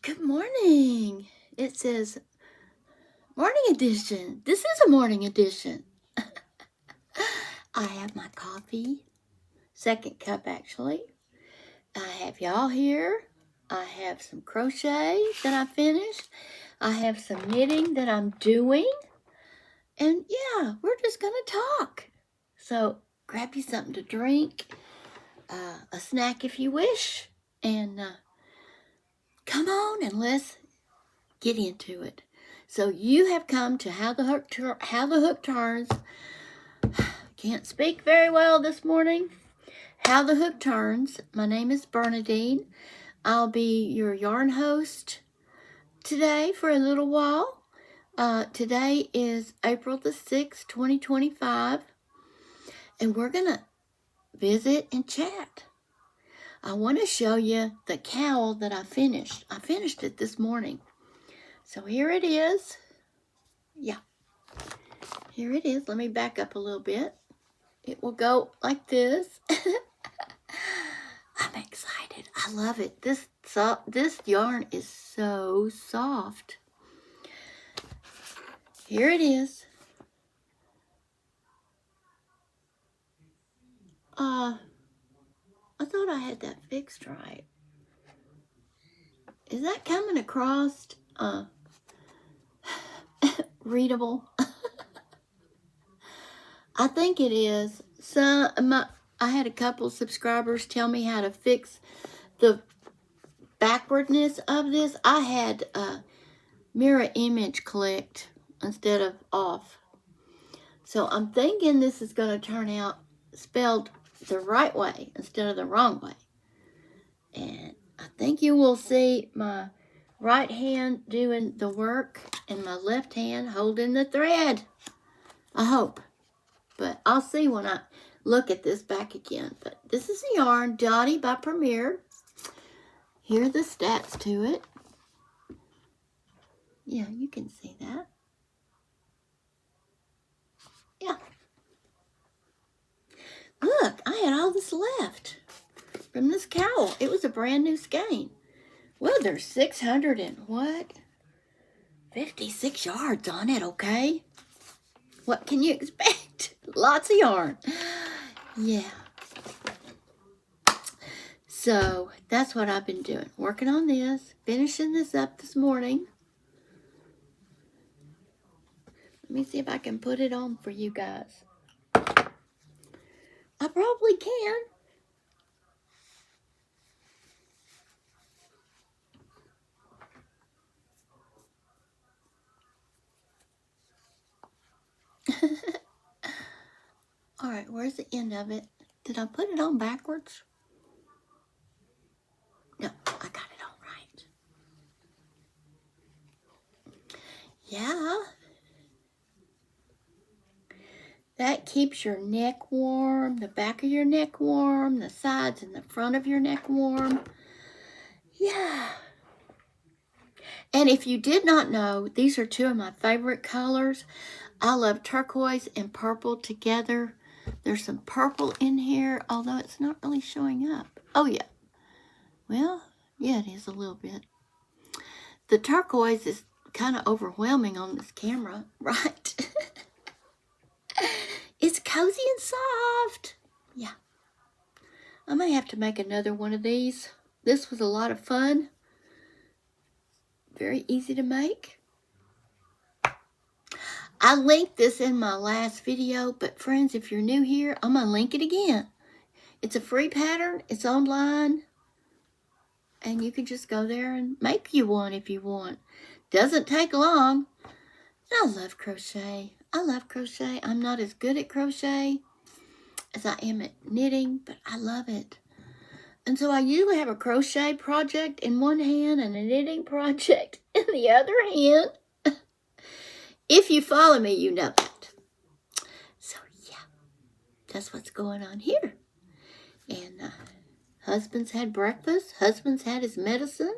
Good morning. It says morning edition. This is a morning edition. I have my coffee, second cup actually. I have y'all here. I have some crochet that I finished. I have some knitting that I'm doing. And yeah, we're just going to talk. So grab you something to drink, a snack if you wish, and come on and let's get into it. So you have come to How the Hook Turns. Can't speak very well this morning. How the Hook Turns. My name is Bernadine. I'll be your yarn host today for a little while. Today is April the 6th, 2025. And we're going to visit and chat. I want to show you the cowl that I finished. I finished it this morning. So here it is. Yeah. Here it is. Let me back up a little bit. It will go like this. I'm excited. I love it. This yarn is so soft. Here it is. I thought I had that fixed right. Is that coming across readable? I think it is. I had a couple subscribers tell me how to fix the backwardness of this. I had mirror image clicked instead of off. So I'm thinking this is going to turn out spelled the right way instead of the wrong way. And I think you will see my right hand doing the work and my left hand holding the thread. I hope. But I'll see when I look at this back again. But this is the yarn, Dottie by Premier. Here are the stats to it. Yeah, you can see that. Yeah. Look, I had all this left from this cowl. It was a brand new skein. Well, there's 600 and what? 56 yards on it, okay? What can you expect? Lots of yarn. Yeah. So that's what I've been doing. Working on this. Finishing this up this morning. Let me see if I can put it on for you guys. I probably can. All right, where's the end of it? Did I put it on backwards? No, I got it on right. Yeah. That keeps your neck warm, the back of your neck warm, the sides and the front of your neck warm. Yeah. And if you did not know, these are two of my favorite colors. I love turquoise and purple together. There's some purple in here, although it's not really showing up. Oh, yeah. Well, yeah, it is a little bit. The turquoise is kind of overwhelming on this camera, right? It's cozy and soft. Yeah. I may have to make another one of these. This was a lot of fun. Very easy to make. I linked this in my last video, but friends, if you're new here, I'm going to link it again. It's a free pattern. It's online. And you can just go there and make you one if you want. Doesn't take long. I love crochet. I love crochet. I'm not as good at crochet as I am at knitting, but I love it. And so I usually have a crochet project in one hand and a knitting project in the other hand. If you follow me, you know that. So yeah, that's what's going on here. And husband's had breakfast. Husband's had his medicine.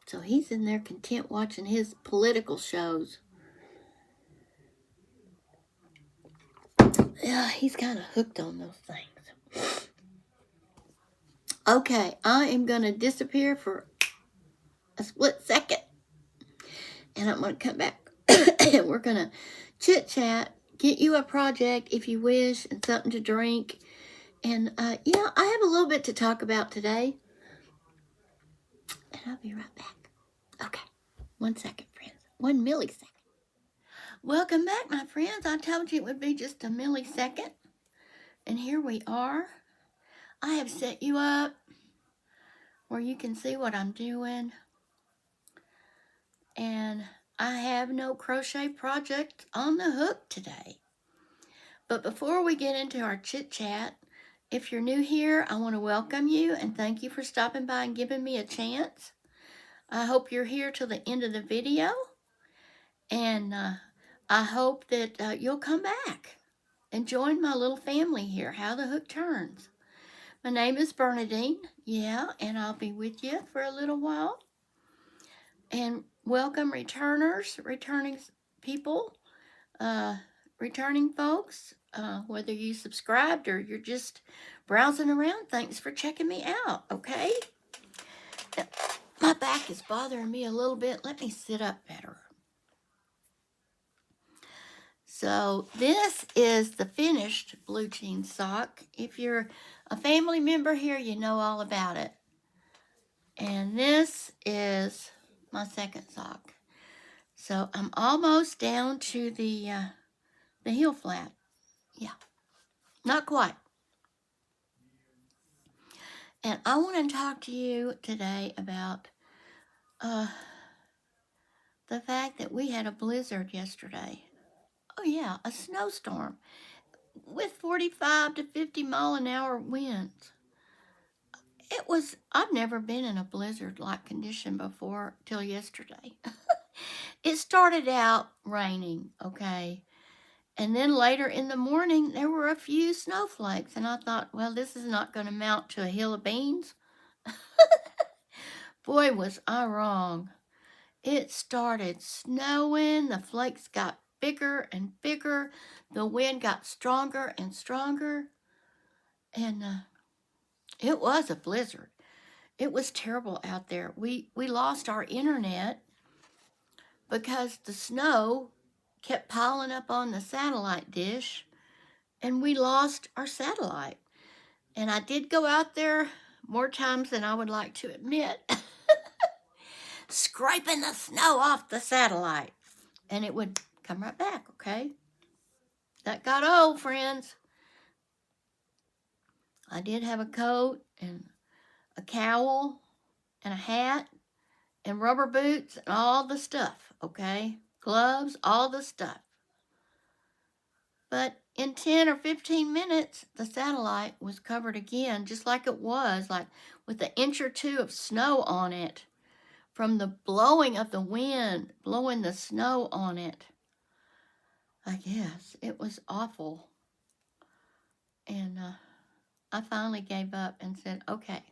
So he's in there content watching his political shows. Yeah, he's kind of hooked on those things. Okay, I am going to disappear for a split second. And I'm going to come back. And we're going to chit-chat, get you a project if you wish, and something to drink. And, yeah, I have a little bit to talk about today. And I'll be right back. Okay, 1 second, friends. 1 millisecond. Welcome back, my friends. I told you it would be just a millisecond. And here we are. I have set you up where you can see what I'm doing. And I have no crochet project on the hook today. But before we get into our chit chat, if you're new here, I want to welcome you and thank you for stopping by and giving me a chance. I hope you're here till the end of the video. And I hope that you'll come back and join my little family here, How the Hook Turns. My name is Bernadine, yeah, and I'll be with you for a little while. And welcome returners, returning people, returning folks, whether you subscribed or you're just browsing around, thanks for checking me out, okay? My back is bothering me a little bit. Let me sit up better. So this is the finished blue jean sock. If you're a family member here, you know all about it. And this is my second sock. So I'm almost down to the heel flap. Yeah, not quite. And I want to talk to you today about the fact that we had a blizzard yesterday. Oh yeah, a snowstorm with 45 to 50 mile an hour winds. I've never been in a blizzard-like condition before till yesterday. It started out raining, okay? And then later in the morning, there were a few snowflakes. And I thought, well, this is not going to mount to a hill of beans. Boy, was I wrong. It started snowing. The flakes got bigger and bigger. The wind got stronger and stronger. And it was a blizzard. It was terrible out there. We lost our internet because the snow kept piling up on the satellite dish, and we lost our satellite. And I did go out there more times than I would like to admit, scraping the snow off the satellite, and it would come right back, okay? That got old, friends. I did have a coat and a cowl and a hat and rubber boots and all the stuff, okay? Gloves, all the stuff. But in 10 or 15 minutes, the satellite was covered again, just like it was, like with an inch or two of snow on it from the blowing of the wind, blowing the snow on it. I guess it was awful. And I finally gave up and said, okay,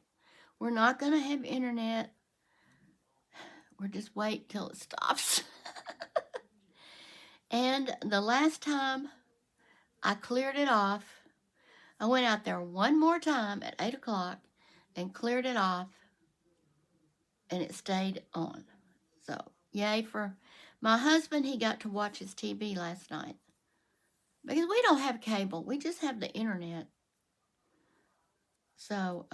we're not going to have internet. We'll just wait till it stops. And the last time I cleared it off, I went out there one more time at 8 o'clock and cleared it off, and it stayed on. So, yay for my husband. He got to watch his TV last night. Because we don't have cable. We just have the internet. So,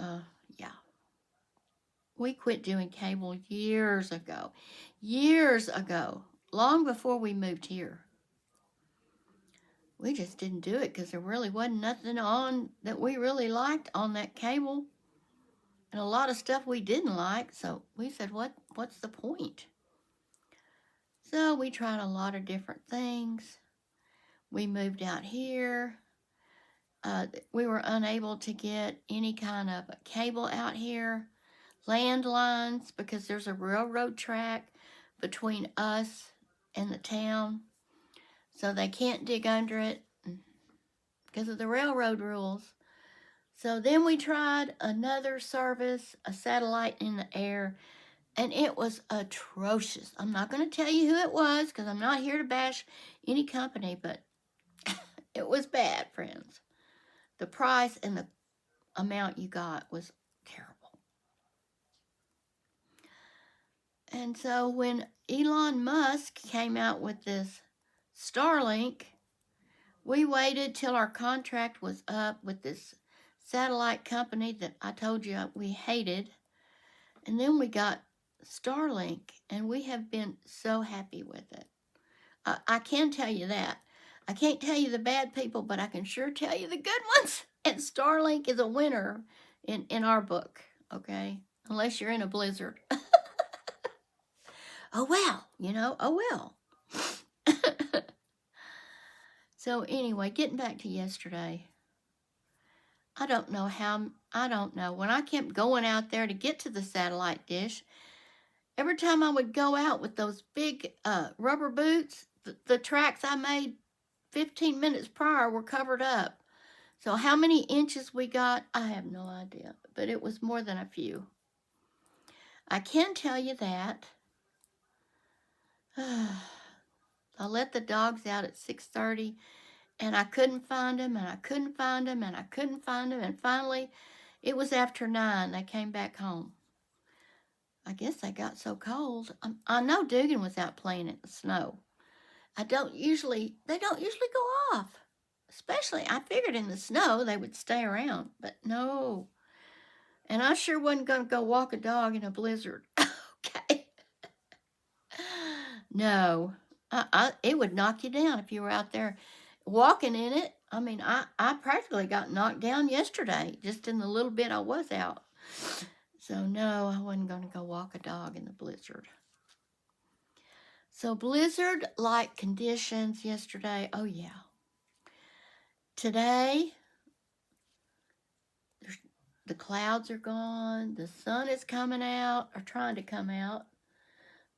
yeah. We quit doing cable years ago. Years ago. Long before we moved here. We just didn't do it because there really wasn't nothing on that we really liked on that cable. And a lot of stuff we didn't like. So we said, what's the point? So we tried a lot of different things. We moved out here. We were unable to get any kind of cable out here. Landlines, because there's a railroad track between us and the town. So they can't dig under it because of the railroad rules. So then we tried another service, a satellite in the air, and it was atrocious. I'm not going to tell you who it was because I'm not here to bash any company, but it was bad, friends. The price and the amount you got was terrible. And so when Elon Musk came out with this Starlink, we waited till our contract was up with this satellite company that I told you we hated. And then we got Starlink, and we have been so happy with it. I can tell you that. I can't tell you the bad people, but I can sure tell you the good ones. And Starlink is a winner in our book, okay? Unless you're in a blizzard. Oh, well, oh, well. So anyway, getting back to yesterday. I don't know. When I kept going out there to get to the satellite dish, every time I would go out with those big rubber boots, the tracks I made 15 minutes prior were covered up. So how many inches we got, I have no idea. But it was more than a few. I can tell you that. I let the dogs out at 6:30, and I couldn't find them, and I couldn't find them, and I couldn't find them. And finally, it was after 9. They came back home. I guess they got so cold. I know Dugan was out playing in the snow. They don't usually go off. Especially, I figured in the snow they would stay around, but no. And I sure wasn't going to go walk a dog in a blizzard. Okay. No. It would knock you down if you were out there walking in it. I mean, I practically got knocked down yesterday, just in the little bit I was out. So no, I wasn't going to go walk a dog in the blizzard. So blizzard-like conditions yesterday. Oh, yeah. Today, the clouds are gone. The sun is coming out, or trying to come out.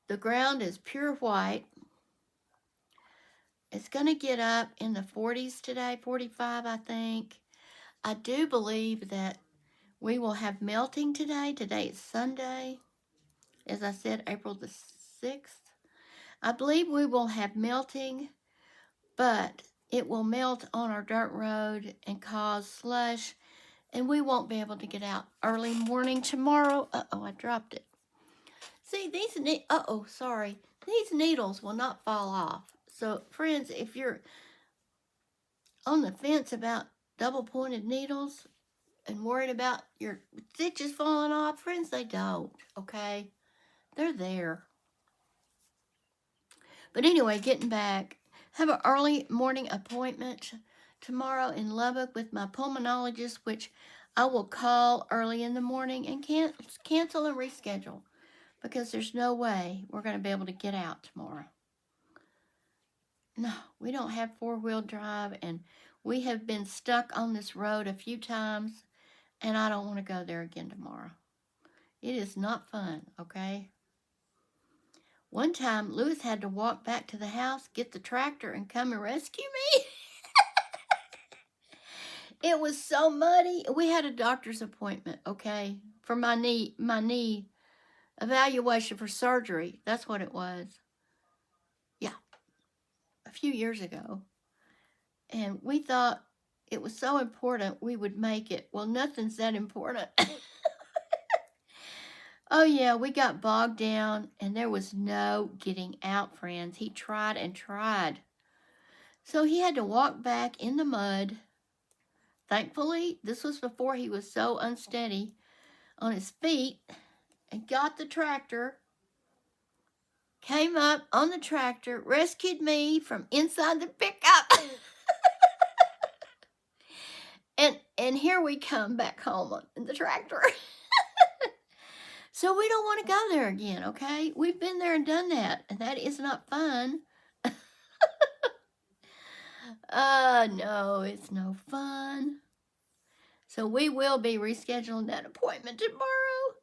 The ground is pure white. It's going to get up in the 40s today, 45, I think. I do believe that we will have melting today. Today is Sunday. As I said, April the 6th. I believe we will have melting, but it will melt on our dirt road and cause slush, and we won't be able to get out early morning tomorrow. Uh-oh, I dropped it. See, these needles will not fall off. So, friends, if you're on the fence about double-pointed needles and worried about your stitches falling off, friends, they don't, okay? They're there. But anyway, getting back, have an early morning appointment tomorrow in Lubbock with my pulmonologist, which I will call early in the morning and cancel and reschedule, because there's no way we're going to be able to get out tomorrow. No, we don't have four-wheel drive, and we have been stuck on this road a few times, and I don't want to go there again tomorrow. It is not fun, okay? One time, Louis had to walk back to the house, get the tractor, and come and rescue me. It was so muddy. We had a doctor's appointment, okay, for my knee evaluation for surgery. That's what it was. Yeah, a few years ago. And we thought it was so important we would make it. Well, nothing's that important. Oh, yeah, we got bogged down, and there was no getting out, friends. He tried and tried. So he had to walk back in the mud. Thankfully, this was before he was so unsteady on his feet, and got the tractor, came up on the tractor, rescued me from inside the pickup. And here we come back home in the tractor. So we don't want to go there again, okay? We've been there and done that, and that is not fun. No, it's no fun. So we will be rescheduling that appointment tomorrow.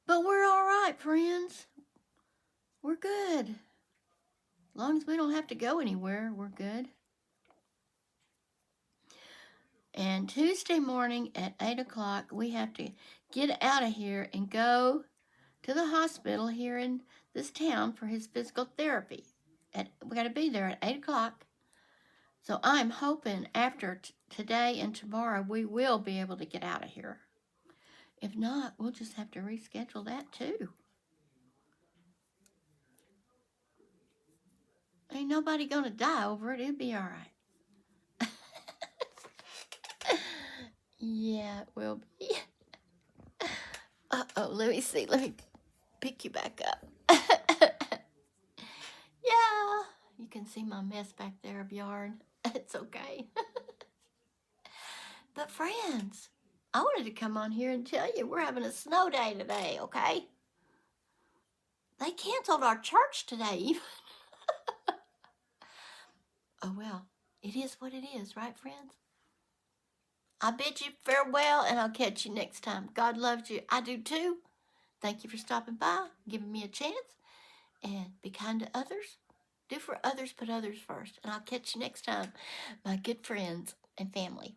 But we're all right, friends. We're good. As long as we don't have to go anywhere, we're good. And Tuesday morning at 8 o'clock, we have to get out of here and go to the hospital here in this town for his physical therapy. We got to be there at 8 o'clock. So I'm hoping after today and tomorrow, we will be able to get out of here. If not, we'll just have to reschedule that too. Ain't nobody gonna die over it. It'll be all right. Yeah, it will be. Uh-oh, let me see. Let me pick you back up. Yeah, you can see my mess back there of yarn. It's okay. But friends, I wanted to come on here and tell you we're having a snow day today, okay? They canceled our church today. Oh, well, it is what it is, right, friends? I bid you farewell, and I'll catch you next time. God loves you. I do too. Thank you for stopping by, giving me a chance, and be kind to others. Do for others, put others first. And I'll catch you next time, my good friends and family.